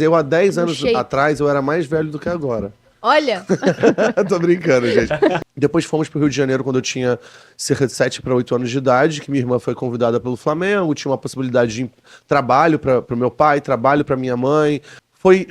Eu, há 10 No anos shape. atrás, eu era mais velho do que agora. Olha, Tô brincando, gente. Depois fomos pro Rio de Janeiro quando eu tinha cerca de 7 para 8 anos de idade, que minha irmã foi convidada pelo Flamengo, tinha uma possibilidade de trabalho para o meu pai, trabalho para minha mãe.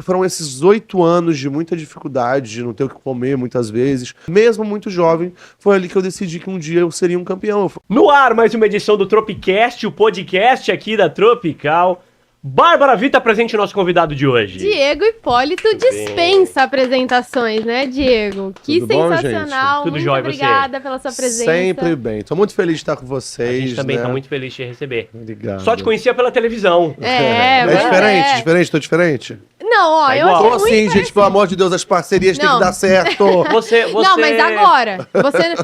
Foram esses 8 anos de muita dificuldade, de não ter o que comer muitas vezes. Mesmo muito jovem, foi ali que eu decidi que um dia eu seria um campeão. No ar, mais uma edição do Tropicast, o podcast aqui da Tropical. Bárbara Vita, presente nosso convidado de hoje. Diego Hipólito dispensa apresentações, né, Diego? Que Tudo bom, sensacional. gente? Tudo Muito jóia, você? obrigada pela sua presença. Sempre bem. Tô muito feliz de estar com A vocês. gente também né? tá muito feliz de te receber. Obrigado. Só te conhecia pela televisão. É, mas diferente, diferente, tô diferente. Não, ó, Tá eu igual. achei Tô muito assim, gente, pelo amor de Deus, as parcerias têm Não. que dar certo. Você... Não, mas agora.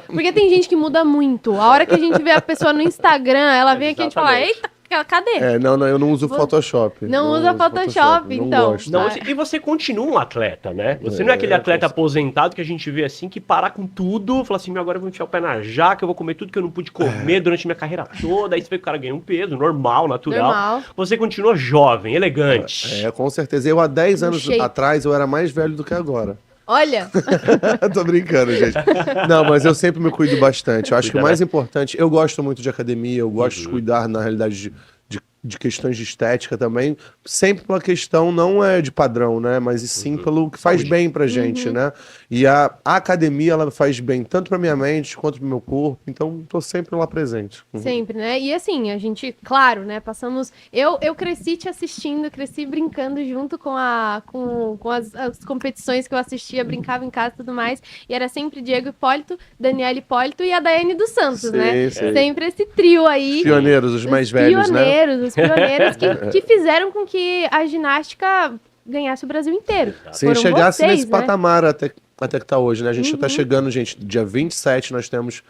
Porque tem gente que muda muito. A hora que a gente vê a pessoa no Instagram, ela vem aqui e a gente fala, Exatamente. eita, cadê? Não, eu não uso Photoshop. Não usa uso Photoshop, não então. gosto. Não, e você continua um atleta, né? Você não é aquele atleta aposentado que a gente vê assim, que parar com tudo, fala assim, meu, agora eu vou enfiar o pé na jaca, eu vou comer tudo que eu não pude comer durante minha carreira toda, aí você vê que o cara ganha um peso, normal, natural. Normal. Você continua jovem, elegante. Com certeza. Eu, há 10 anos shape. atrás, eu era mais velho do que agora. Olha, Tô brincando, gente. Não, mas eu sempre me cuido bastante. Eu acho que o Cuida, mais né? importante, eu gosto muito de academia, eu gosto de cuidar, na realidade, de questões de estética também, sempre pela questão não é de padrão, né, mas e sim pelo que faz bem pra gente, né? E a academia, ela faz bem tanto pra minha mente quanto pro meu corpo, então tô sempre lá presente. sempre, né? E assim, a gente, claro, né, passamos... Eu cresci te assistindo, cresci brincando junto com as competições que eu assistia, brincava em casa e tudo mais, e era sempre Diego Hipólito, Daniela Hipólito e a Daiane dos Santos, né? Sei. Sempre esse trio aí. Pioneiros, os mais velhos, né? Os pioneiros que fizeram com que a ginástica ganhasse o Brasil inteiro. Sim, Foram chegasse vocês, nesse né? patamar até que tá hoje, né? A gente tá chegando, gente, dia 27 nós temos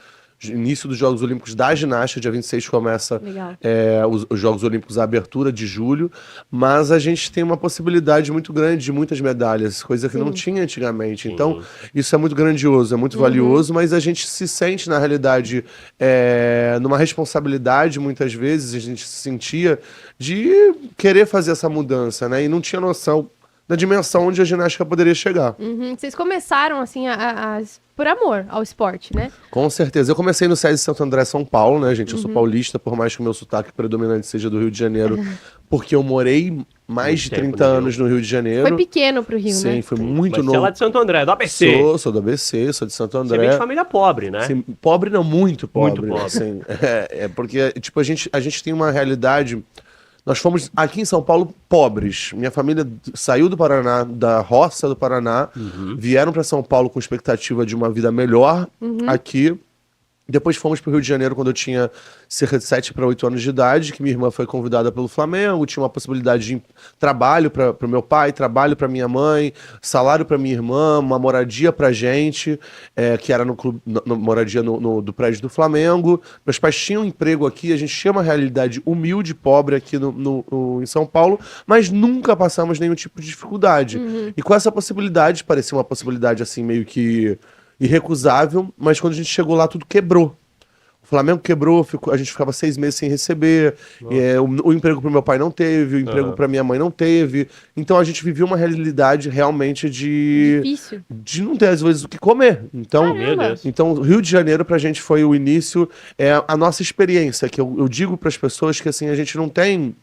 início dos Jogos Olímpicos da ginástica, dia 26 começa Legal. os Jogos Olímpicos, a abertura de julho, mas a gente tem uma possibilidade muito grande de muitas medalhas, coisa que não tinha antigamente. Então, isso é muito grandioso, é muito valioso, mas a gente se sente, na realidade, numa responsabilidade, muitas vezes, a gente se sentia de querer fazer essa mudança, né? E não tinha noção da dimensão onde a ginástica poderia chegar. Vocês começaram, assim, por amor ao esporte, né? Com certeza. Eu comecei no SESI Santo André, São Paulo, né, gente? Eu sou paulista, por mais que o meu sotaque predominante seja do Rio de Janeiro, porque eu morei mais de tempo 30 no Rio. anos no Rio de Janeiro. Foi pequeno pro Rio, Sim, né? foi muito Mas você é lá novo. de Santo André, do ABC. Sou do ABC, sou de Santo Você vem de André. família pobre, né? Assim, pobre não, muito pobre. Muito pobre. Assim, porque, tipo, a gente tem uma realidade... Nós fomos, aqui em São Paulo, pobres. Minha família saiu do Paraná, da roça do Paraná, vieram para São Paulo com expectativa de uma vida melhor aqui. Depois fomos pro Rio de Janeiro quando eu tinha cerca de 7 para 8 anos de idade, que minha irmã foi convidada pelo Flamengo, tinha uma possibilidade de trabalho para o meu pai, trabalho para minha mãe, salário para minha irmã, uma moradia pra gente, que era no clube, moradia do prédio do Flamengo. Meus pais tinham um emprego aqui, a gente tinha uma realidade humilde, pobre aqui em São Paulo, mas nunca passamos nenhum tipo de dificuldade. E com essa possibilidade, parecia uma possibilidade assim meio que irrecusável, mas quando a gente chegou lá tudo quebrou. O Flamengo quebrou, a gente ficava 6 meses sem receber, o emprego pro meu pai não teve, o emprego pra minha mãe não teve, então a gente vivia uma realidade realmente Difícil. de não ter às vezes o que comer. Então, Meu Deus. então Rio de Janeiro pra gente foi o início, a nossa experiência, que eu digo pras pessoas que assim, a gente não tem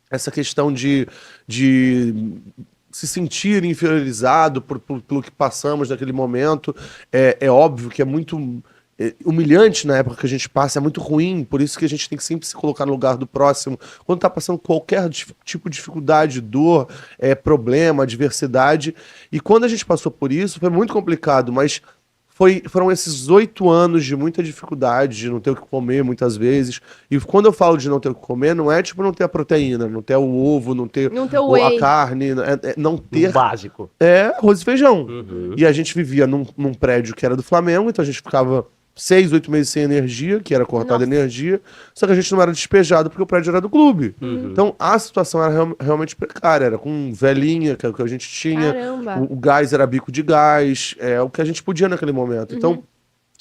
essa questão de se sentir inferiorizado pelo que passamos naquele momento. É óbvio que é muito humilhante na época que a gente passa, é muito ruim, por isso que a gente tem que sempre se colocar no lugar do próximo. Quando tá passando qualquer tipo de dificuldade, dor, problema, adversidade. E quando a gente passou por isso, foi muito complicado, mas foram esses 8 anos de muita dificuldade, de não ter o que comer muitas vezes. E quando eu falo de não ter o que comer, não é tipo não ter a proteína, não ter o ovo, não ter o whey. a carne, não ter O básico. arroz e feijão. E a gente vivia num prédio que era do Flamengo, então a gente ficava 6, 8 meses sem energia, que era cortada a energia, só que a gente não era despejado porque o prédio era do clube. Então a situação era realmente precária, era com velhinha, que é o que a gente tinha, Caramba. o gás era bico de gás, o que a gente podia naquele momento. Então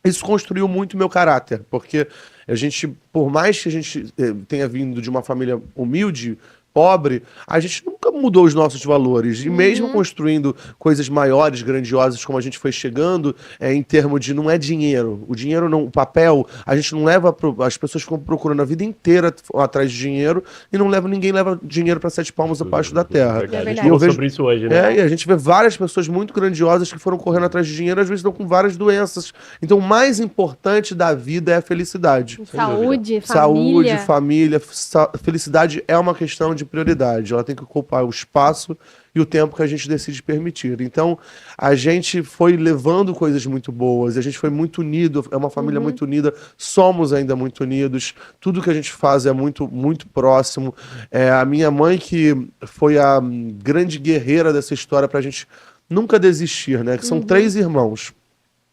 isso construiu muito meu caráter, porque a gente, por mais que a gente tenha vindo de uma família humilde, pobre, a gente nunca mudou os nossos valores. E mesmo construindo coisas maiores, grandiosas, como a gente foi chegando, em termos de não é dinheiro. O dinheiro, não, o papel, a gente não leva as pessoas ficam procurando a vida inteira atrás de dinheiro e ninguém leva dinheiro para 7 palmos abaixo da terra. Verdade. É A gente verdade. falou sobre isso hoje, né? E a gente vê várias pessoas muito grandiosas que foram correndo atrás de dinheiro, às vezes estão com várias doenças. Então, o mais importante da vida é a felicidade. Saúde, Saúde, família. felicidade é uma questão de prioridade. Ela tem que ocupar o espaço e o tempo que a gente decide permitir. Então, a gente foi levando coisas muito boas, a gente foi muito unido, é uma família muito unida, somos ainda muito unidos, tudo que a gente faz é muito, muito próximo. A minha mãe, que foi a grande guerreira dessa história pra gente nunca desistir, né? Que são 3 irmãos.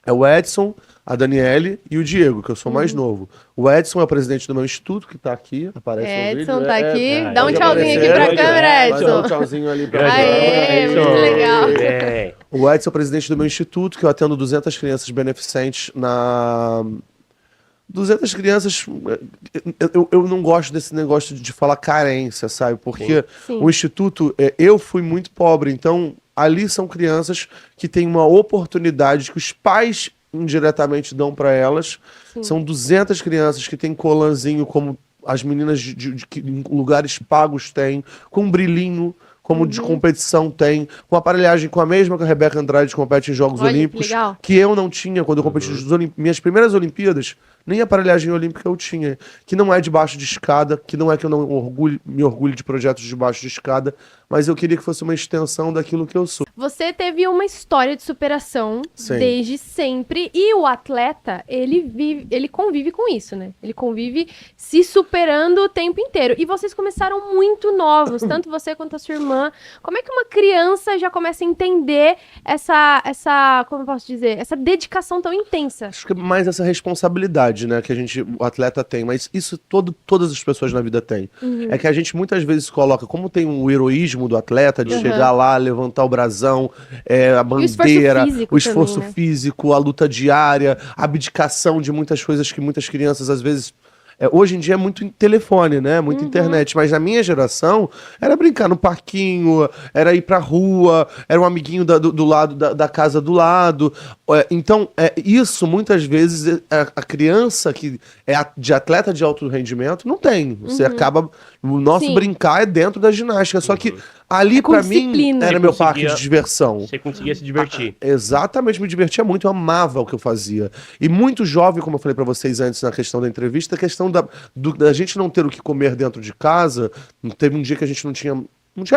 É o Edson, a Daniele e o Diego, que eu sou mais novo. O Edson é o presidente do meu instituto, que tá aqui, aparece no vídeo. Edson tá aqui. Dá Dá um pode tchauzinho aqui aparecer, pra pode câmera, Vai dar um Edson. tchauzinho ali pra Grande Aê, Edson. muito legal. É. O Edson é o presidente do meu instituto, que eu atendo 200 crianças beneficentes na... 200 crianças... Eu não gosto desse negócio de falar carência, sabe? Porque Sim. o instituto... Eu fui muito pobre, então ali são crianças que têm uma oportunidade que os pais indiretamente dão para elas. Sim. São 200 crianças que têm colanzinho, como as meninas que em lugares pagos têm, com brilhinho, como de competição tem, com aparelhagem com a mesma que a Rebeca Andrade compete em Jogos Olha, que Olímpicos, legal. que eu não tinha quando eu competi nas minhas primeiras Olimpíadas, nem aparelhagem olímpica eu tinha, que não é debaixo de escada, que não é que eu não me orgulho de projetos debaixo de escada, mas eu queria que fosse uma extensão daquilo que eu sou. Você teve uma história de superação Sim. desde sempre e o atleta, ele convive com isso, né? Ele convive se superando o tempo inteiro. E vocês começaram muito novos, tanto você quanto a sua irmã. Como é que uma criança já começa a entender como eu posso dizer, essa dedicação tão intensa? Acho que é mais essa responsabilidade, né, que o atleta tem, mas isso todas as pessoas na vida têm. É que a gente muitas vezes coloca, como tem um heroísmo do atleta, de chegar lá, levantar o brasão, a bandeira, o esforço também, né? físico, a luta diária, a abdicação de muitas coisas que muitas crianças às vezes... hoje em dia é muito telefone, né? Muito internet. Mas na minha geração, era brincar no parquinho, era ir pra rua, era um amiguinho do lado da casa do lado. Então, isso muitas vezes a criança que de atleta de alto rendimento não tem. Você acaba. O nosso Sim. brincar é dentro da ginástica. Só que ali, com pra mim, disciplina. era Você meu parque conseguia- de diversão. Você conseguia se divertir. Exatamente, me divertia muito, eu amava o que eu fazia. E muito jovem, como eu falei pra vocês antes na questão da entrevista, a questão da gente não ter o que comer dentro de casa, teve um dia que a gente não tinha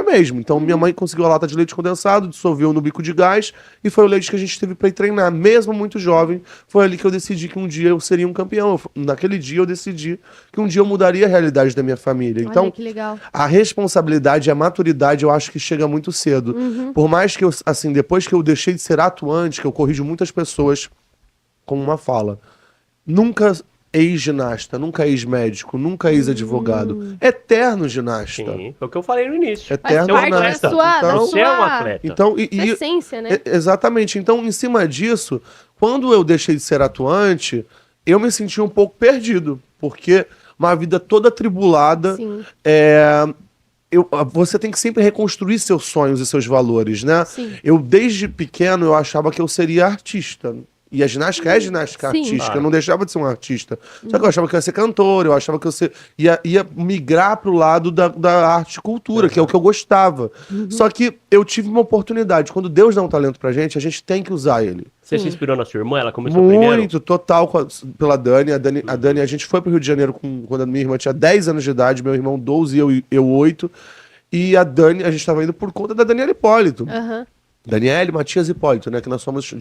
mesmo. Então minha mãe conseguiu a lata de leite condensado, dissolveu no bico de gás e foi o leite que a gente teve pra ir treinar. Mesmo muito jovem, foi ali que eu decidi que um dia eu seria um campeão. Naquele dia eu decidi que um dia eu mudaria a realidade da minha família. Então, Olha que legal. a responsabilidade, a maturidade, eu acho que chega muito cedo. Por mais que eu, assim, depois que eu deixei de ser atuante, que eu corrijo muitas pessoas com uma fala, nunca ex-ginasta, nunca ex-médico, nunca ex-advogado. Eterno ginasta. Sim, foi o que eu falei no início. Eterno Você é um parte da atleta. sua- da Você é um sua- atleta. Então, Essência, né? exatamente. Então, em cima disso, quando eu deixei de ser atuante, eu me senti um pouco perdido, porque uma vida toda atribulada, Sim. você tem que sempre reconstruir seus sonhos e seus valores, né? Sim. Eu, desde pequeno, eu achava que eu seria artista. E a ginástica é ginástica Sim. artística, Claro. eu não deixava de ser um artista. Só que eu achava que eu ia ser cantor, eu achava que eu ia migrar pro lado da arte e cultura, que é o que eu gostava. Só que eu tive uma oportunidade. Quando Deus dá um talento pra gente, a gente tem que usar ele. Você se inspirou na sua irmã? Ela começou primeiro? Muito, total, pela Dani. A Dani, a gente foi pro Rio de Janeiro quando a minha irmã tinha 10 anos de idade, meu irmão 12 e eu 8. E a Dani, a gente tava indo por conta da Daniela Hipólito. Aham. Daniele, Matias e Hipólito, né? Que nós somos.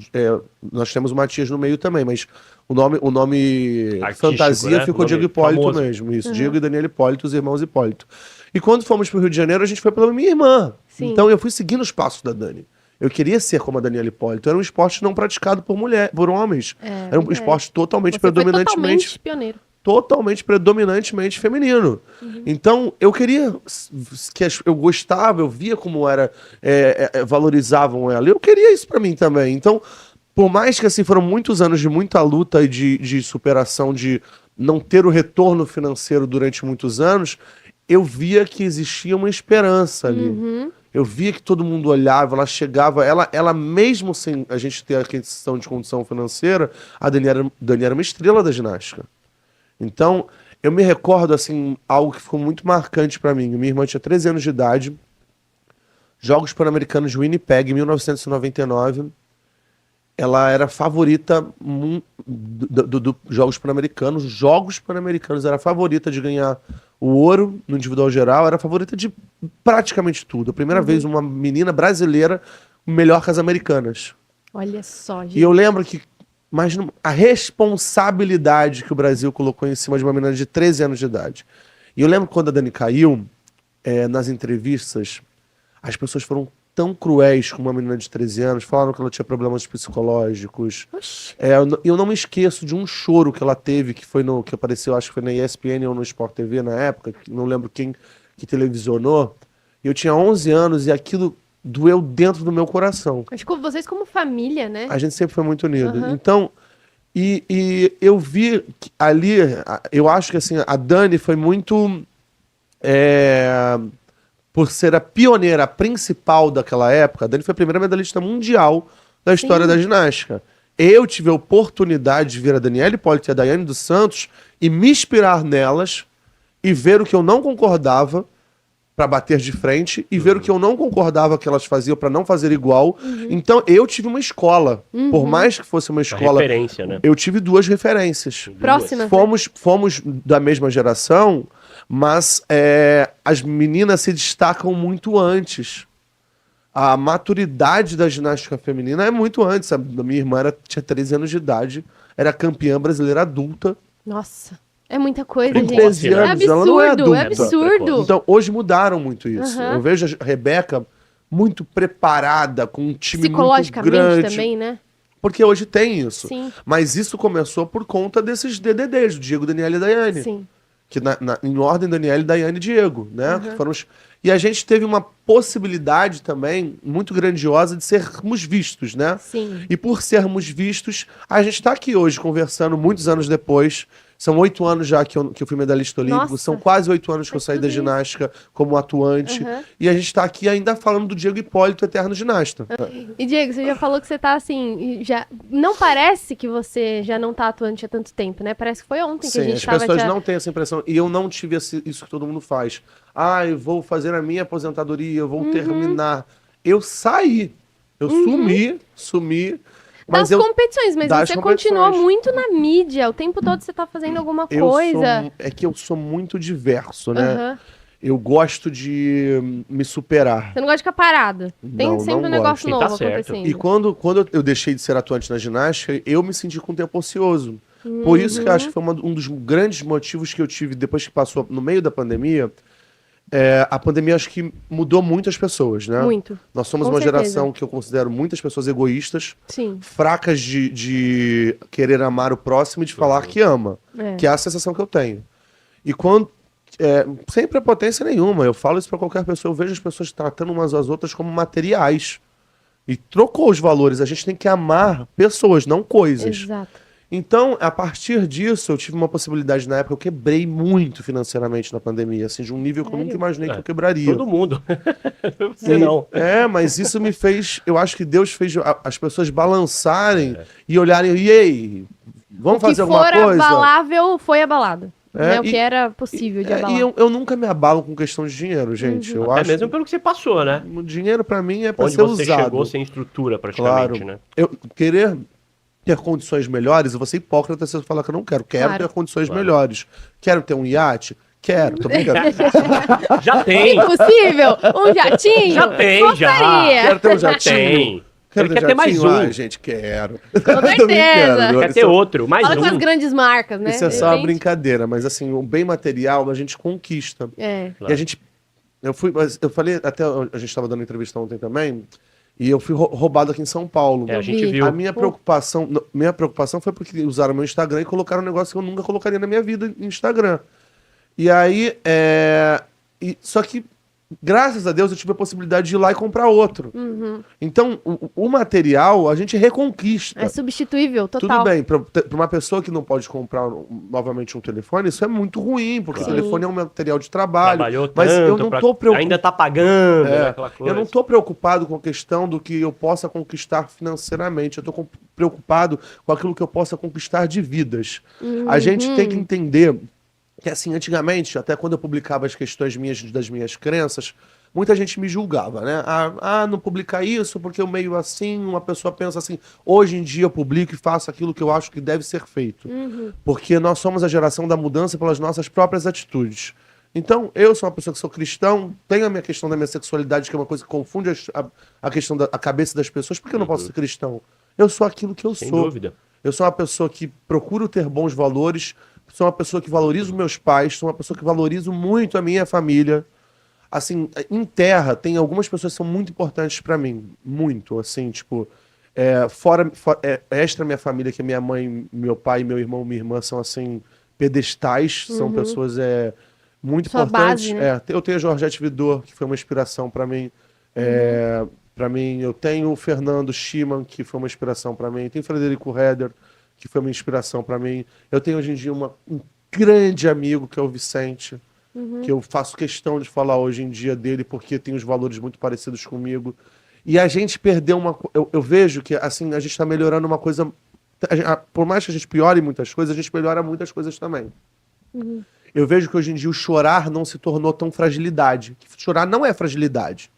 Nós temos o Matias no meio também, mas o nome Artístico, fantasia né? ficou O nome Diego Hipólito famoso. mesmo. Isso, Diego e Daniela Hipólito, os irmãos Hipólito. E quando fomos pro Rio de Janeiro, a gente foi pela minha irmã. Sim. Então eu fui seguindo os passos da Dani. Eu queria ser como a Daniela Hipólito. Era um esporte não praticado por homens. Era um verdade. esporte totalmente, Você foi predominantemente totalmente pioneiro. predominantemente feminino. Então, eu queria eu gostava, eu via como era, valorizavam ela. Eu queria isso pra mim também. Então, por mais que assim foram muitos anos de muita luta e de superação, de não ter o retorno financeiro durante muitos anos, eu via que existia uma esperança ali. Uhum. Eu via que todo mundo olhava, ela chegava, ela mesmo sem a gente ter a questão de condição financeira, a Dani era uma estrela da ginástica. Então, eu me recordo, assim, algo que ficou muito marcante pra mim. Minha irmã tinha 13 anos de idade, Jogos Pan-Americanos de Winnipeg, em 1999. Ela era favorita do Jogos Pan-Americanos. Jogos Pan-Americanos era a favorita de ganhar o ouro no individual geral, era a favorita de praticamente tudo. A primeira vez uma menina brasileira melhor que as americanas. Olha só, gente. E eu lembro que, imagina a responsabilidade que o Brasil colocou em cima de uma menina de 13 anos de idade. E eu lembro quando a Dani caiu, nas entrevistas, as pessoas foram tão cruéis com uma menina de 13 anos, falaram que ela tinha problemas psicológicos. Oxi. Eu não me esqueço de um choro que ela teve, que apareceu, acho que foi na ESPN ou no Sport TV na época, não lembro quem que televisionou. Eu tinha 11 anos e aquilo doeu dentro do meu coração. Acho que vocês como família, né? A gente sempre foi muito unido. Aham. Então, e eu vi que ali, eu acho que assim, a Dani foi muito... por ser a pioneira principal daquela época, a Dani foi a primeira medalhista mundial da história da ginástica. Eu tive a oportunidade de ver a Daniela Hipólito e a Daiane dos Santos e me inspirar nelas e ver o que eu não concordava para bater de frente e ver o que eu não concordava que elas faziam para não fazer igual. Então, eu tive uma escola. Por mais que fosse uma escola, referência, né? eu tive duas referências. Próximas, Fomos da mesma geração, mas as meninas se destacam muito antes. A maturidade da ginástica feminina é muito antes. A minha irmã tinha 13 anos de idade, era campeã brasileira adulta. Nossa, é muita coisa, Precoce, gente. 13 né? É anos, ela não é absurdo, é adulta. absurdo. Então, hoje mudaram muito isso. Aham. Eu vejo a Rebeca muito preparada, com um time muito Psicologicamente grande. também, né? Porque hoje tem isso. Sim. Mas isso começou por conta desses DDDs, do Diego, Daniela e Daiane. Sim. Que em ordem, Daniela, Daiane e Diego, né? Que foram E a gente teve uma possibilidade também muito grandiosa de sermos vistos, né? Sim. E por sermos vistos, a gente está aqui hoje conversando muitos anos depois. São 8 anos já que eu fui medalhista olímpico, Nossa. são quase 8 anos que eu Faz saí da tudo isso. ginástica como atuante. Aham. E a gente está aqui ainda falando do Diego Hipólito, eterno ginasta. E Diego, você já falou que você tá assim, já não parece que você já não tá atuante há tanto tempo, né? Parece que foi ontem que a Sim, gente as tava pessoas não têm essa impressão. E eu não tive isso que todo mundo faz. Eu vou fazer a minha aposentadoria, eu vou terminar. Eu saí. Eu sumi. Mas das competições, mas das você competições. continuou muito na mídia, o tempo todo você tá fazendo alguma coisa. É que eu sou muito diverso, né? Aham. Eu gosto de me superar. Você não gosta de ficar parado. Tem Não, sempre não um negócio gosto. novo Tá certo. acontecendo. E quando eu deixei de ser atuante na ginástica, eu me senti com tempo ocioso. Por isso que eu acho que foi um dos grandes motivos que eu tive depois que passou no meio da pandemia. A pandemia acho que mudou muito as pessoas, né? Muito. Nós somos Com uma certeza. geração que eu considero muitas pessoas egoístas, Sim. fracas de querer amar o próximo e de falar que ama. É. Que é a sensação que eu tenho. E quando. Sem prepotência nenhuma, eu falo isso pra qualquer pessoa, eu vejo as pessoas tratando umas às outras como materiais. E trocou os valores. A gente tem que amar pessoas, não coisas. Exato. Então, a partir disso, eu tive uma possibilidade na época, eu quebrei muito financeiramente na pandemia, assim, de um nível que eu nunca imaginei que eu quebraria. Todo mundo. Você não. Mas isso me fez, eu acho que Deus fez as pessoas balançarem e olharem, e aí, vamos fazer alguma coisa? O que for abalável foi abalado. Né? O e- que era possível de abalar. E eu nunca me abalo com questão de dinheiro, gente. Eu Até acho mesmo pelo que você passou, né? que o dinheiro pra mim é pra Onde ser você usado. chegou sem estrutura, praticamente, Claro. né? Eu querer ter condições melhores, eu vou ser hipócrita se eu falar que eu não quero. Quero Claro. ter condições Claro. melhores. Quero ter um iate? Quero, tô brincando. Já tem! Impossível! Um jatinho? Já tem, já. Gostaria. Quero ter um Já jatinho. tem. Quero Ele quer ter mais jatinho? um. Ai, gente, quero. Com Tô certeza. brincando. Quer ter outro, mais Fala com as um. grandes marcas, né? Isso é De só uma repente. brincadeira, mas assim, o bem material a gente conquista. É. Claro. E a gente. Eu falei, até a gente estava dando entrevista ontem também, e eu fui roubado aqui em São Paulo. A gente vi. viu. A minha preocupação foi porque usaram meu Instagram e colocaram um negócio que eu nunca colocaria na minha vida no Instagram. E aí, só que graças a Deus eu tive a possibilidade de ir lá e comprar outro. Uhum. Então, o material a gente reconquista. É substituível, Tudo total. bem, para uma pessoa que não pode comprar novamente um telefone, isso é muito ruim, porque Claro. o telefone é um material de trabalho. Trabalhou Mas eu tanto, não tô preocupado. ainda tá pagando, É, né, aquela coisa. Eu não estou preocupado com a questão do que eu possa conquistar financeiramente. Eu estou preocupado com aquilo que eu possa conquistar de vidas. A gente tem que entender que, assim, antigamente, até quando eu publicava as questões minhas das minhas crenças, muita gente me julgava, né? Não publicar isso porque eu meio assim, uma pessoa pensa assim. Hoje em dia eu publico e faço aquilo que eu acho que deve ser feito. Porque nós somos a geração da mudança pelas nossas próprias atitudes. Então, eu sou uma pessoa que sou cristão, tenho a minha questão da minha sexualidade, que é uma coisa que confunde a questão da cabeça das pessoas. Por que eu não posso ser cristão? Eu sou aquilo que eu Sem sou. dúvida. Eu sou uma pessoa que procuro ter bons valores, sou uma pessoa que valorizo meus pais, sou uma pessoa que valorizo muito a minha família. Assim, em terra, tem algumas pessoas que são muito importantes pra mim. Muito, assim, tipo... extra minha família, que é minha mãe, meu pai, meu irmão, minha irmã, são, assim, pedestais. São pessoas muito Sua importantes. base, né? Eu tenho a Georgette Vidor, que foi uma inspiração pra mim. Para mim, eu tenho o Fernando Schimann, que foi uma inspiração para mim. Tem o Frederico Heder, que foi uma inspiração para mim. Eu tenho hoje em dia um grande amigo, que é o Vicente, que eu faço questão de falar hoje em dia dele, porque tem os valores muito parecidos comigo. E a gente perdeu uma... Eu vejo que, assim, a gente está melhorando uma coisa... Por mais que a gente piore muitas coisas, a gente melhora muitas coisas também. Eu vejo que hoje em dia o chorar não se tornou tão fragilidade. Chorar não é fragilidade.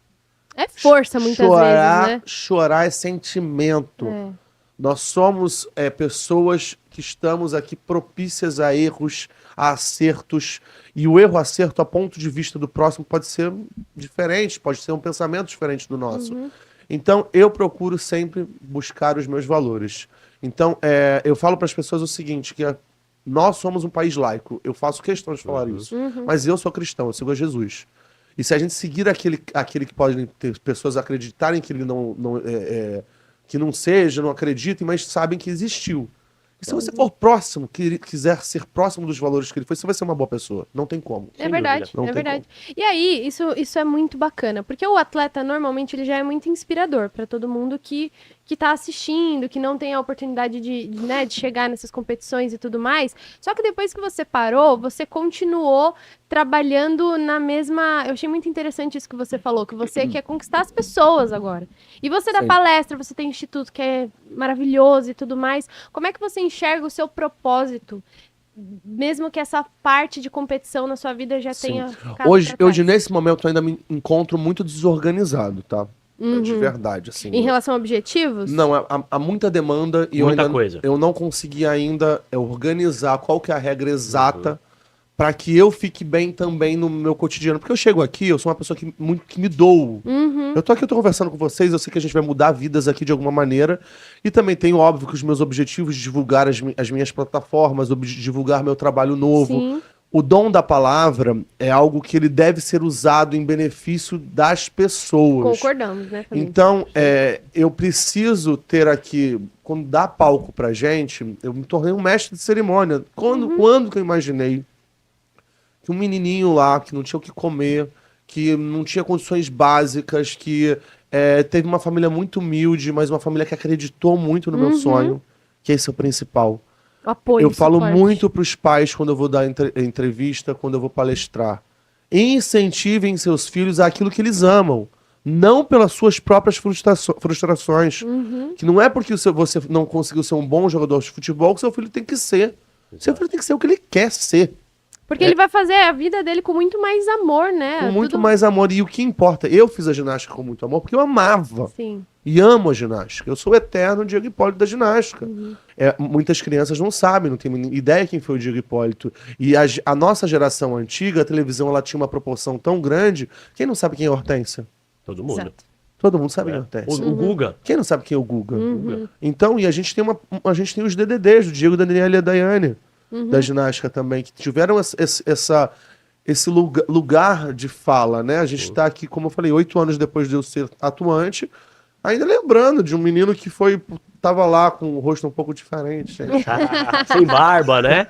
É força, muitas vezes, né? Chorar é sentimento. É. Nós somos pessoas que estamos aqui propícias a erros, a acertos. E o erro-acerto, a ponto de vista do próximo, pode ser diferente, pode ser um pensamento diferente do nosso. Então, eu procuro sempre buscar os meus valores. Então, eu falo para as pessoas o seguinte, que nós somos um país laico. Eu faço questão de falar isso. Mas eu sou cristão, eu sigo a Jesus. E se a gente seguir aquele que pode ter pessoas acreditarem que ele que não seja, não acreditem, mas sabem que existiu. E se você for próximo, quiser ser próximo dos valores que ele foi, você vai ser uma boa pessoa. Não tem como. É verdade, Não é tem verdade. E aí, isso é muito bacana, porque o atleta, normalmente, ele já é muito inspirador para todo mundo que tá assistindo, que não tem a oportunidade de chegar nessas competições e tudo mais. Só que depois que você parou, você continuou trabalhando na mesma... Eu achei muito interessante isso que você falou, que você quer conquistar as pessoas agora. E você dá Sim. palestra, você tem instituto que é maravilhoso e tudo mais. Como é que você enxerga o seu propósito? Mesmo que essa parte de competição na sua vida já Sim. tenha ficado Hoje, pra trás. nesse momento, eu ainda me encontro muito desorganizado, tá? De verdade, assim. Em relação a objetivos? Não, há muita demanda e Muita coisa. eu não consegui ainda organizar qual que é a regra exata para que eu fique bem também no meu cotidiano. Porque eu chego aqui, eu sou uma pessoa que me dou. Eu tô conversando com vocês, eu sei que a gente vai mudar vidas aqui de alguma maneira. E também tenho, óbvio, que os meus objetivos de divulgar as minhas plataformas, divulgar meu trabalho novo. Sim. O dom da palavra é algo que ele deve ser usado em benefício das pessoas. Concordamos, né, família? Então, eu preciso ter aqui, quando dá palco pra gente, eu me tornei um mestre de cerimônia. Quando que eu imaginei que um menininho lá, que não tinha o que comer, que não tinha condições básicas, que teve uma família muito humilde, mas uma família que acreditou muito no meu sonho, que esse é o principal. Apoio, Eu falo suporte. muito para os pais quando eu vou dar entrevista, quando eu vou palestrar. Incentivem seus filhos àquilo que eles amam, não pelas suas próprias frustrações. Que não é porque você não conseguiu ser um bom jogador de futebol que seu filho tem que ser. Seu filho tem que ser o que ele quer ser. Porque ele vai fazer a vida dele com muito mais amor, né? Com muito Tudo- mais amor. E o que importa, eu fiz a ginástica com muito amor porque eu amava. Sim. E amo a ginástica. Eu sou o eterno Diego Hipólito da ginástica. Muitas crianças não sabem, não têm ideia quem foi o Diego Hipólito. E a nossa geração antiga, a televisão ela tinha uma proporção tão grande. Quem não sabe quem é Hortência? Todo mundo. Exato. Todo mundo sabe quem é Hortência. O Guga. Quem não sabe quem é o Guga? Então, e a gente tem os DDDs, o Diego, Daniela e a Daiane, da ginástica também, que tiveram esse lugar de fala, né? A gente está aqui, como eu falei, 8 anos depois de eu ser atuante, ainda lembrando de um menino que foi tava lá com o rosto um pouco diferente, gente. Sem barba, né?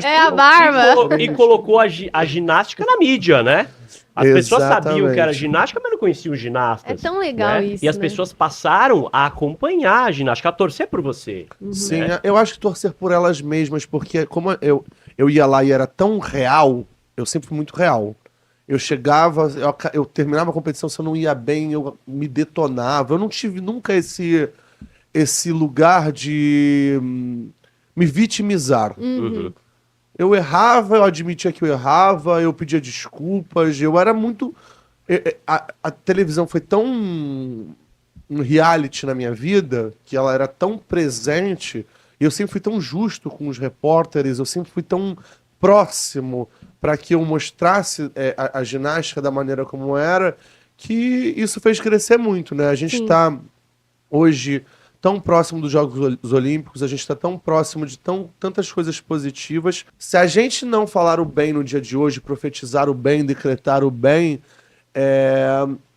É a barba. E colocou a ginástica na mídia, né? As pessoas sabiam que era Exatamente. ginástica, mas não conheciam ginastas. É tão legal né? isso, E as né? pessoas passaram a acompanhar a ginástica, a torcer por você. Sim, né? eu acho que torcer por elas mesmas, porque como eu ia lá e era tão real, eu sempre fui muito real. Eu chegava, eu terminava a competição, se eu não ia bem, eu me detonava. Eu não tive nunca esse lugar de me vitimizar. Uhum. Eu errava, eu admitia que eu errava, eu pedia desculpas, eu era muito. A televisão foi tão um reality na minha vida, que ela era tão presente, e eu sempre fui tão justo com os repórteres, eu sempre fui tão próximo para que eu mostrasse a ginástica da maneira como era, que isso fez crescer muito, né? A gente Sim. está hoje tão próximo dos Jogos Olímpicos, a gente está tão próximo de tantas coisas positivas. Se a gente não falar o bem no dia de hoje, profetizar o bem, decretar o bem,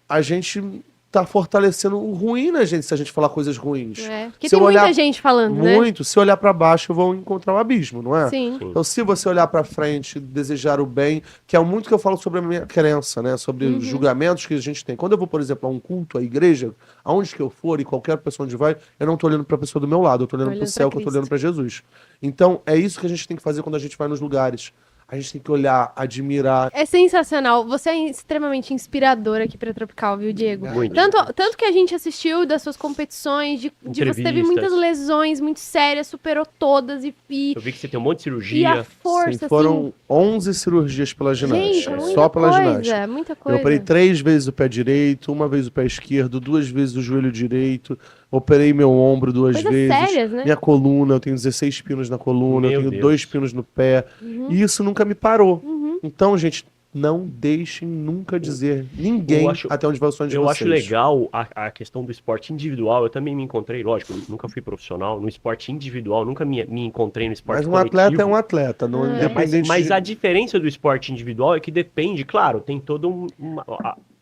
a gente tá fortalecendo o ruim na gente se a gente falar coisas ruins. Porque Se tem eu olhar muita gente falando, né? muito, se olhar para baixo, eu vou encontrar um abismo, não é? Sim. Então, se você olhar para frente, desejar o bem, que é muito que eu falo sobre a minha crença, né? Sobre os julgamentos que a gente tem. Quando eu vou, por exemplo, a um culto, à igreja, aonde que eu for e qualquer pessoa onde vai, eu não tô olhando para a pessoa do meu lado, eu tô olhando para o Olhando céu, pra que eu tô Cristo. olhando para Jesus. Então, é isso que a gente tem que fazer quando a gente vai nos lugares. A gente tem que olhar, admirar. É sensacional. Você é extremamente inspirador aqui pra Tropical, viu, Diego? Muito. Tanto que a gente assistiu das suas competições, de você teve Entrevistas. muitas lesões muito sérias, superou todas e Eu vi que você tem um monte de a cirurgia. força, Sim, foram 11 cirurgias pela Gente, ginástica. muita Só pela coisa, ginástica. muita Eu coisa. operei 3 vezes o pé direito, 1 vez o pé esquerdo, 2 vezes o joelho direito, operei meu ombro 2 Coisas vezes, sérias, né? minha coluna, eu tenho 16 pinos na coluna, Meu eu tenho Deus. 2 pinos no pé, Uhum. e isso nunca me parou. Então, gente, não deixem nunca dizer ninguém Eu acho- até onde vai o sonho de Eu vocês. acho legal a questão do esporte individual. Eu também me encontrei, lógico, eu nunca fui profissional. No esporte individual, nunca me encontrei no esporte Mas um coletivo. atleta é um atleta, não Mas, independente mas de... a diferença do esporte individual é que depende, claro, tem toda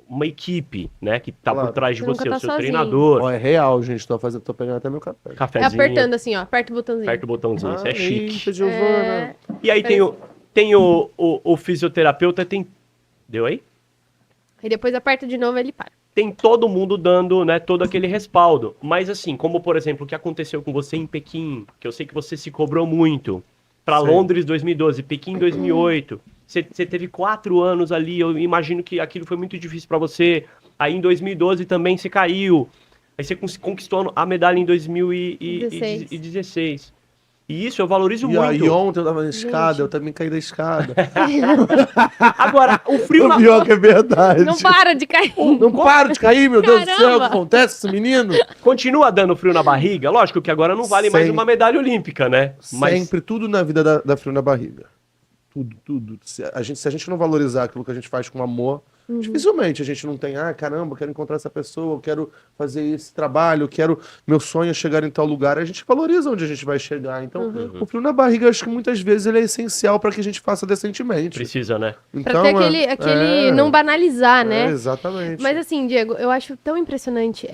uma equipe, né, que tá Claro. por trás de Você nunca você, tá o seu sozinho. treinador, Ó, é real, gente, tô pegando até meu café. É cafezinho, apertando assim, ó. Aperta o botãozinho. aperta o botãozinho, isso é chique. Eita, Giovana. E aí tem o fisioterapeuta, Deu aí? E depois aperta de novo, ele para. Tem todo mundo dando, né, todo aquele respaldo. Mas assim, como por exemplo, o que aconteceu com você em Pequim, que eu sei que você se cobrou muito, para Sim. Londres 2012, Pequim 2008, você teve 4 anos ali, eu imagino que aquilo foi muito difícil para você. Aí em 2012 também você caiu. Aí você conquistou a medalha em 2016. E isso eu valorizo E aí muito. ontem eu tava na escada, Gente. eu também caí da escada. Agora, o frio O pior que é verdade. Não para de cair. Não paro de cair, meu Deus do céu, o Caramba. que acontece com esse menino? continua dando frio na barriga. Lógico que agora não vale mais Sem- uma medalha olímpica, né? Mas Sempre, tudo na vida dá frio na barriga. Tudo. Se a gente não valorizar aquilo que a gente faz com amor, dificilmente a gente não tem, caramba, eu quero encontrar essa pessoa, eu quero fazer esse trabalho, meu sonho é chegar em tal lugar. A gente valoriza onde a gente vai chegar. Então, o frio na barriga, acho que muitas vezes ele é essencial para que a gente faça decentemente. precisa, né? Pra ter aquele não banalizar, né? Exatamente. Mas assim, Diego, eu acho tão impressionante.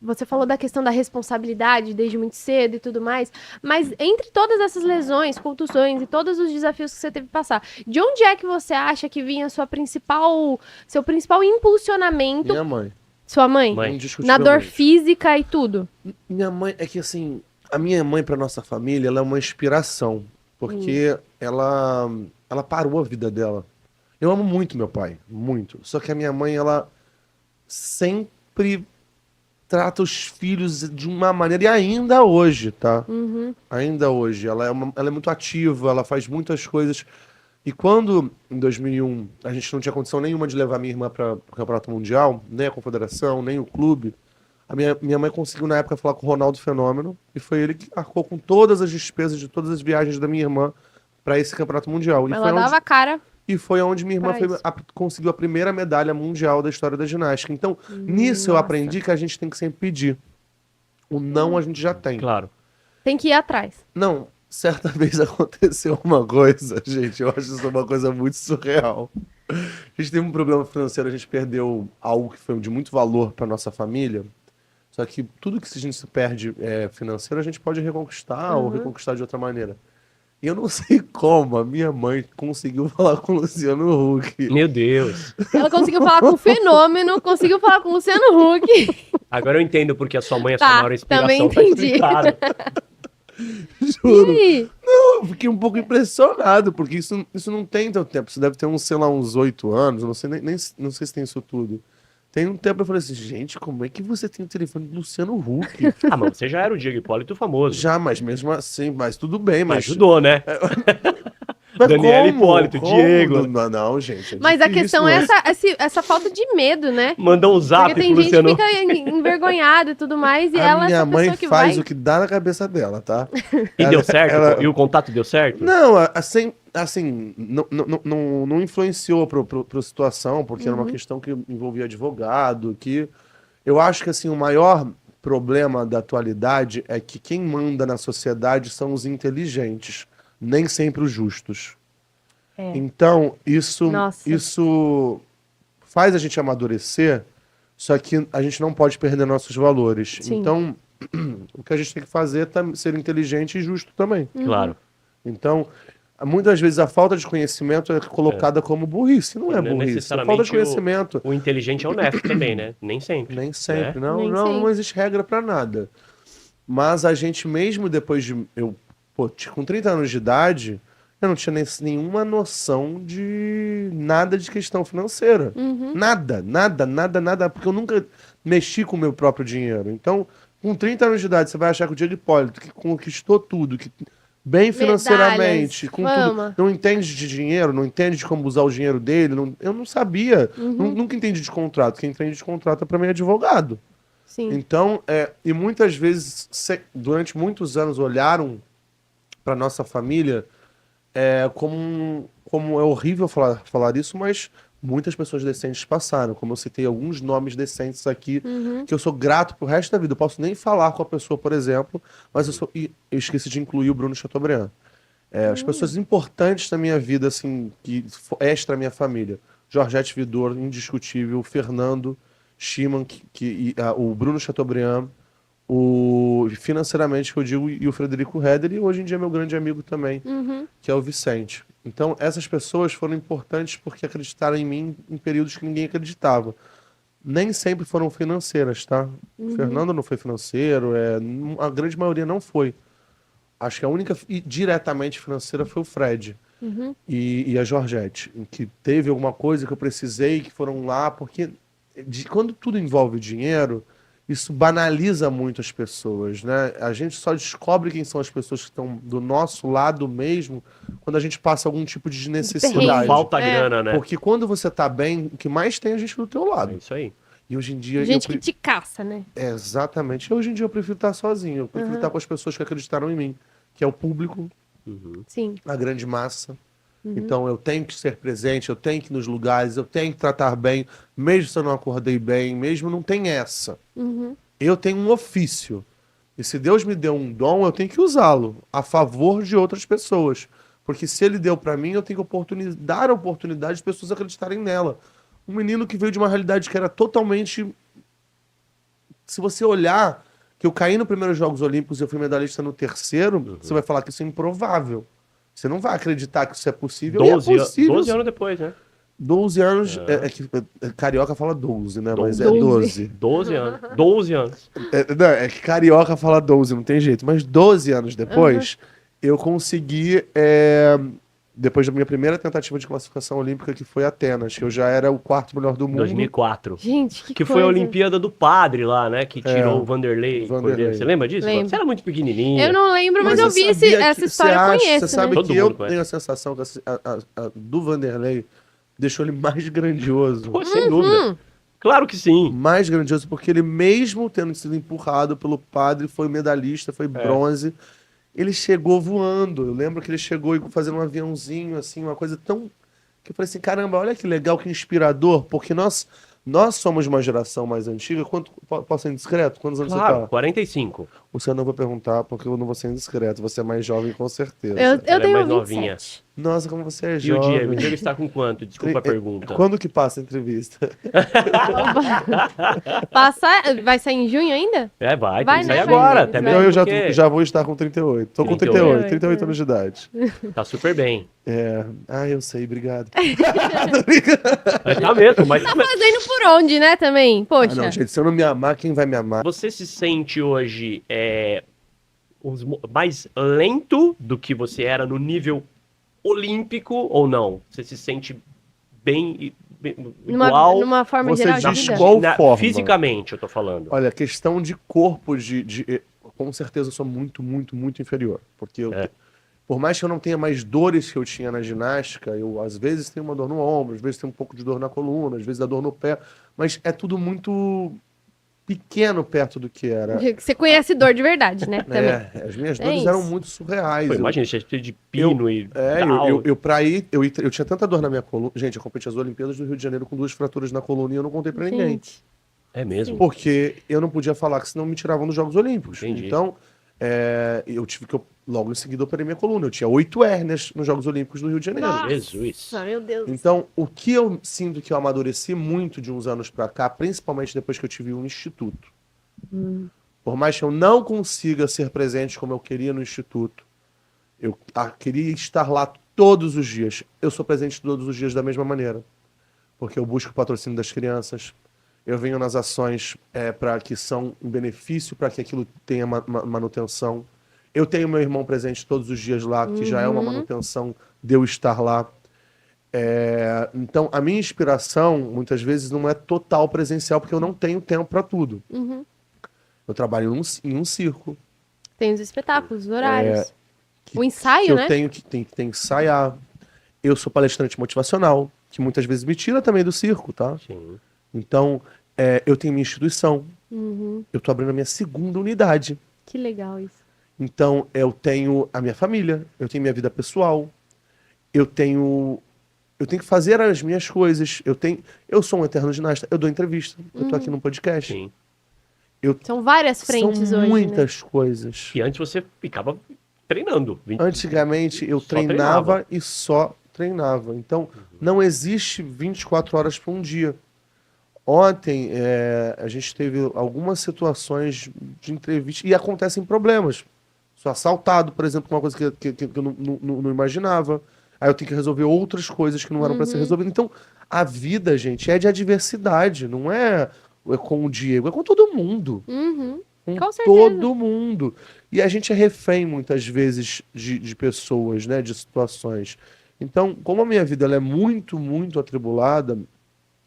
Você falou da questão da responsabilidade desde muito cedo e tudo mais, mas entre todas essas lesões, contusões e todos os desafios que você teve que passar, de onde é que você acha que vinha seu principal impulsionamento? Minha mãe. Sua mãe? Mãe. Na Indiscutivelmente. dor física e tudo. Minha mãe, é que assim, a minha mãe para nossa família, ela é uma inspiração, porque ela parou a vida dela. Eu amo muito meu pai, muito. Só que a minha mãe, ela sempre trata os filhos de uma maneira, e ainda hoje, tá? Ainda hoje. Ela é muito ativa, ela faz muitas coisas. E quando, em 2001, a gente não tinha condição nenhuma de levar minha irmã para o Campeonato Mundial, nem a confederação, nem o clube, a minha mãe conseguiu, na época, falar com o Ronaldo Fenômeno, e foi ele que arcou com todas as despesas de todas as viagens da minha irmã para esse Campeonato Mundial. E Ela dava cara. foi onde minha irmã pra isso. conseguiu a primeira medalha mundial da história da ginástica. Então, nisso eu Nossa. aprendi que a gente tem que sempre pedir. O não a gente já tem. Claro. Tem que ir atrás. Não, certa vez aconteceu uma coisa, gente, eu acho isso uma coisa muito surreal. A gente teve um problema financeiro, a gente perdeu algo que foi de muito valor para nossa família. Só que tudo que a gente se perde financeiro, a gente pode reconquistar ou reconquistar de outra maneira. E eu não sei como a minha mãe conseguiu falar com o Luciano Huck. Meu Deus. Ela conseguiu falar com o Fenômeno, conseguiu falar com o Luciano Huck. Agora eu entendo porque a sua mãe é sua Tá, maior inspiração. também Tá entendi. explicado. Juro. E aí? Eu fiquei um pouco impressionado, porque isso não tem tanto tempo. Isso deve ter uns, sei lá, uns 8 anos. Não sei, não sei se tem isso tudo. Tem um tempo eu falei assim, gente, como é que você tem o telefone do Luciano Huck? Ah, mas você já era o Diego Hipólito famoso. Já, mas mesmo assim, mas tudo bem, Mas mas. ajudou, né? Mas Daniela como? Hipólito, Como? Diego. Não, gente. Mas a difícil, questão é mas- essa falta de medo, né? Mandou um zap Porque pro tem gente Luciano. que fica envergonhada e tudo mais, e A ela é minha essa mãe pessoa que faz vai... o que dá na cabeça dela, tá? E deu certo? ela- E o contato deu certo? Não, assim, não influenciou pra situação, porque era uma questão que envolvia advogado, que eu acho que assim, o maior problema da atualidade é que quem manda na sociedade são os inteligentes, nem sempre os justos. É. Então, isso Nossa. faz a gente amadurecer, só que a gente não pode perder nossos valores. Sim. Então, o que a gente tem que fazer é ser inteligente e justo também. Claro. Então, muitas vezes a falta de conhecimento é colocada como burrice. Não é Não é burrice, é necessariamente falta de conhecimento. O inteligente é honesto também, né? Nem sempre. Nem sempre, né? não, Nem não, sempre. não existe regra pra nada. Mas a gente mesmo depois de com 30 anos de idade, eu não tinha nenhuma noção de nada de questão financeira. Nada, porque eu nunca mexi com o meu próprio dinheiro. Então, com 30 anos de idade, você vai achar que o Diego Hipólito, que conquistou tudo, que bem financeiramente, com fama. tudo, não entende de dinheiro, não entende de como usar o dinheiro dele, eu não sabia, nunca entendi de contrato. Quem entende de contrato é para mim advogado. Sim. Então, e muitas vezes, durante muitos anos, olharam para nossa família como é horrível falar isso, mas muitas pessoas decentes passaram. Como eu citei alguns nomes decentes aqui, que eu sou grato pro resto da vida. Eu posso nem falar com a pessoa, por exemplo, mas eu esqueci de incluir o Bruno Chateaubriand. As pessoas importantes da minha vida, assim, extra minha família. Georgette Vidor, indiscutível. Fernando Schimann, o Bruno Chateaubriand, financeiramente que eu digo, e o Frederico Heder, e hoje em dia meu grande amigo também, que é o Vicente. Então, essas pessoas foram importantes porque acreditaram em mim em períodos que ninguém acreditava. Nem sempre foram financeiras, tá? O Fernando não foi financeiro, a grande maioria não foi. Acho que a única diretamente financeira foi o Fred e a Georgette, em que teve alguma coisa que eu precisei, que foram lá, porque quando tudo envolve dinheiro, isso banaliza muito as pessoas, né? A gente só descobre quem são as pessoas que estão do nosso lado mesmo quando a gente passa algum tipo de necessidade. Falta grana, né? Porque quando você tá bem, o que mais tem é a gente do teu É lado. isso aí. E hoje em dia... Gente que te caça, né? Exatamente. Hoje em dia eu prefiro estar sozinho. Eu prefiro estar com as pessoas que acreditaram em mim, que é o público, Sim. a grande massa. Então eu tenho que ser presente, eu tenho que ir nos lugares, eu tenho que tratar bem, mesmo se eu não acordei bem, mesmo não tem essa. Eu tenho um ofício. E se Deus me deu um dom, eu tenho que usá-lo a favor de outras pessoas. Porque se ele deu pra mim, eu tenho que dar a oportunidade de pessoas acreditarem nela. Um menino que veio de uma realidade que era totalmente... Se você olhar, que eu caí no primeiro Jogos Olímpicos e eu fui medalhista no terceiro, você vai falar que isso é improvável. Você não vai acreditar que isso é possível. 12 anos depois, né? 12 anos, carioca fala 12, né? Mas é 12. 12. 12 anos. 12 anos. É que carioca fala 12, não tem jeito. Mas 12 anos depois, eu consegui, depois da minha primeira tentativa de classificação olímpica, que foi Atenas, que eu já era o quarto melhor do mundo. 2004. Gente, que foi a coisa. Olimpíada do Padre lá, né? Que tirou o Vanderlei. Vanderlei. Você lembra disso? Lembro. Você era muito pequenininho. Eu não lembro, mas eu vi essa história, eu conheço, Você sabe né? Todo que eu mundo conhece. tenho a sensação que a do Vanderlei deixou ele mais grandioso. Pô, sem dúvida. Claro que sim. Mais grandioso, porque ele mesmo tendo sido empurrado pelo Padre, foi medalhista, foi bronze, ele chegou voando. Eu lembro que ele chegou fazendo um aviãozinho, assim, uma coisa tão... Que eu falei assim, caramba, olha que legal, que inspirador, porque nós somos uma geração mais antiga. Posso ser indiscreto? Quantos anos Claro, você tá? 45. Você não vai perguntar, porque eu não vou ser indiscreto. Você é mais jovem, com certeza. Eu Ela é tenho mais 27. novinha. Nossa, como você é E o jovem. Diego? O Diego está com quanto? Desculpa a pergunta. Quando que passa a entrevista? Vai sair em junho ainda? É, vai, Vai, tem que sair né? agora. Vai, Até vai. mesmo Então eu já, porque já vou estar com 38. Tô com 38. 38 anos de idade. tá super bem. É. Ah, eu sei, obrigado. Mas tá mesmo, mas Tá fazendo por onde, né, também? Ah, Poxa. não, gente, se eu não me amar, quem vai me amar? você se sente hoje mais lento do que você era no nível olímpico ou não? Você se sente bem igual? Numa forma Você geral de diz vida? qual forma? Fisicamente, eu tô falando. Olha, questão de corpo, com certeza eu sou muito, muito, muito inferior. Porque por mais que eu não tenha mais dores que eu tinha na ginástica, eu às vezes tenho uma dor no ombro, às vezes tenho um pouco de dor na coluna, às vezes dá dor no pé, mas é tudo muito pequeno perto do que era. Você conhece dor de verdade, né? Também. As minhas É dores isso. eram muito surreais. Pô, Eu- imagina, você precisa de pino e Pra ir, eu tinha tanta dor na minha coluna. Gente, eu competi as Olimpíadas do Rio de Janeiro com 2 fraturas na coluna e eu não contei pra ninguém. Gente. É mesmo? Porque eu não podia falar, que senão me tiravam dos Jogos Olímpicos. Entendi. Então, eu tive que, logo em seguida, operei minha coluna. Eu tinha 8 hérnias nos Jogos Olímpicos do Rio de Janeiro. Nossa, Jesus. meu Deus. Então, o que eu sinto que eu amadureci muito de uns anos pra cá, principalmente depois que eu tive um instituto. Por mais que eu não consiga ser presente como eu queria no instituto, eu queria estar lá todos os dias. Eu sou presente todos os dias da mesma maneira. Porque eu busco o patrocínio das crianças, eu venho nas ações para que são um benefício, para que aquilo tenha manutenção. Eu tenho meu irmão presente todos os dias lá, que já é uma manutenção de eu estar lá. Então, a minha inspiração, muitas vezes, não é total presencial, porque eu não tenho tempo para tudo. Uhum. Eu trabalho em um circo. Tem os espetáculos, os horários. que- O ensaio, que eu né? tenho que tem que ensaiar. Eu sou palestrante motivacional, que muitas vezes me tira também do circo, tá? Sim. Então, eu tenho minha instituição. Uhum. Eu tô abrindo a minha segunda unidade. Que legal isso. Então, eu tenho a minha família, eu tenho minha vida pessoal, eu tenho que fazer as minhas coisas. Eu sou um eterno ginasta, eu dou entrevista, eu tô aqui no podcast. Sim. São várias frentes São hoje, né? muitas coisas. E antes você ficava treinando. Antigamente eu Só treinava e só treinava. Então, não existe 24 horas para um dia. Ontem, a gente teve algumas situações de entrevista e acontecem problemas. Sou assaltado, por exemplo, uma coisa que eu não imaginava. Aí eu tenho que resolver outras coisas que não eram para ser resolvidas. Então, a vida, gente, é de adversidade. Não é com o Diego, é com todo mundo. Uhum. Com Com certeza. todo mundo. E a gente é refém, muitas vezes, de pessoas, né? De situações. Então, como a minha vida ela é muito, muito atribulada,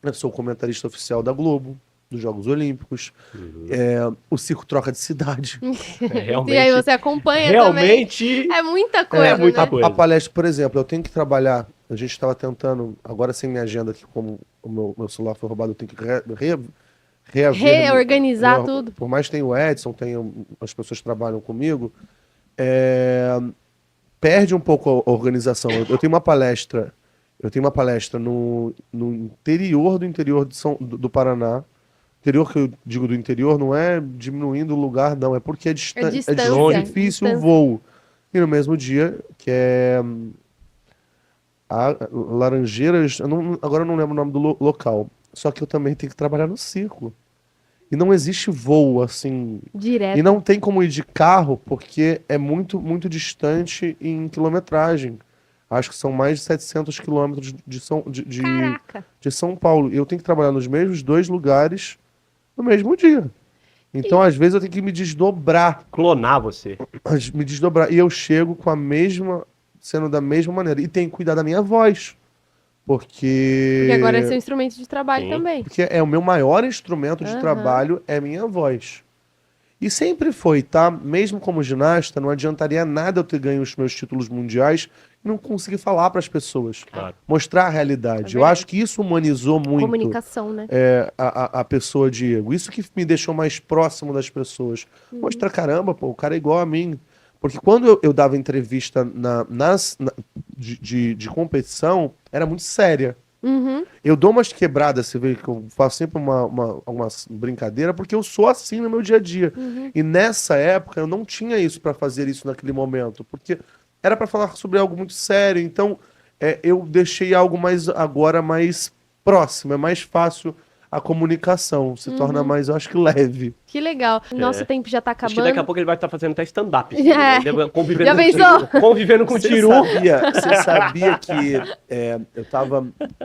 eu sou comentarista oficial da Globo, dos Jogos Olímpicos. O circo troca de cidade. Realmente. E aí você acompanha Realmente. também. É muita coisa, muita né? coisa. A palestra, por exemplo, eu tenho que trabalhar. A gente estava tentando, agora sem minha agenda aqui, como o meu celular foi roubado, eu tenho que reaver. Reorganizar tudo. Por mais que tenha o Edson, as pessoas que trabalham comigo, perde um pouco a organização. Eu tenho uma palestra no interior do Paraná. Interior que eu digo do interior não é diminuindo o lugar, não, é porque é distância. difícil Distância. o voo. E no mesmo dia, que é Laranjeiras, agora eu não lembro o nome do local. Só que eu também tenho que trabalhar no circo. E não existe voo assim. Direto. E não tem como ir de carro, porque é muito, muito distante em quilometragem. Acho que são mais de 700 quilômetros Caraca. de São Paulo. E eu tenho que trabalhar nos mesmos 2 lugares no mesmo dia. Então, às vezes, eu tenho que me desdobrar. Clonar você. Me desdobrar. E eu chego sendo da mesma maneira. E tenho que cuidar da minha voz. Porque agora é seu instrumento de trabalho Sim. também. Porque o meu maior instrumento de Aham. trabalho é minha voz. E sempre foi, tá? Mesmo como ginasta, não adiantaria nada eu ter ganho os meus títulos mundiais e não conseguir falar para as pessoas. Claro. Mostrar a realidade. É Eu verdade. acho que isso humanizou muito Comunicação, né? a pessoa Diego. Isso que me deixou mais próximo das pessoas. Mostrar, caramba, pô, o cara é igual a mim. Porque quando eu dava entrevista de competição, era muito séria. Uhum. Eu dou umas quebradas, você vê que eu faço sempre uma brincadeira, porque eu sou assim no meu dia a dia. E nessa época eu não tinha isso pra fazer isso naquele momento, porque era pra falar sobre algo muito sério. Então eu deixei algo mais agora mais próximo, é mais fácil a comunicação, se torna mais, eu acho que leve. Que legal. Nosso tempo já tá Acho que acabando. daqui a pouco ele vai estar fazendo até stand-up. É. Né? Convivendo Já com pensou? convivendo com o Tiru. Você sabia que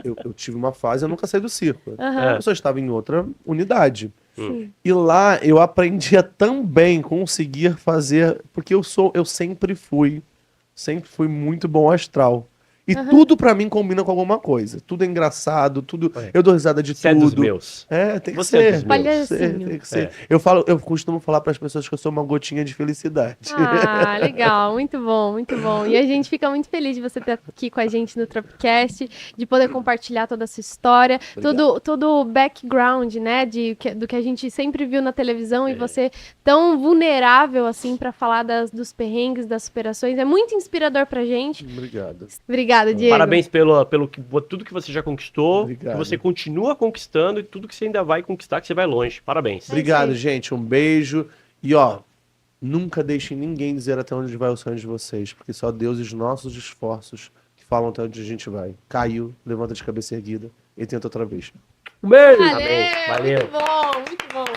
eu tive uma fase, eu nunca saí do circo. Aham. Eu só estava em outra unidade. Sim. E lá eu aprendi a também conseguir fazer, porque eu sempre fui muito bom astral. E tudo pra mim combina com alguma coisa. Tudo é engraçado, tudo. Eu dou risada de Você é dos tudo. meus. Tem que Você é ser. dos meus. Palhacinho. Tem que ser. É. Eu costumo falar pras pessoas que eu sou uma gotinha de felicidade. Ah, legal, muito bom, muito bom. E a gente fica muito feliz de você estar aqui com a gente no Tropicast, de poder compartilhar toda essa história, todo o background, né, do que a gente sempre viu na televisão e você tão vulnerável assim para falar dos perrengues, das superações. É muito inspirador pra gente. Obrigado. Obrigada, Diego. Parabéns tudo que você já conquistou, Obrigado. que você continua conquistando e tudo que você ainda vai conquistar, que você vai longe. Parabéns. Obrigado, aí. gente. Um beijo. E ó, nunca deixem ninguém dizer até onde vai o sonho de vocês, porque só Deus e os nossos esforços que falam até onde a gente vai. Caiu, levanta de cabeça erguida e tenta outra vez. Um beijo. Valeu, Valeu. muito bom, muito bom.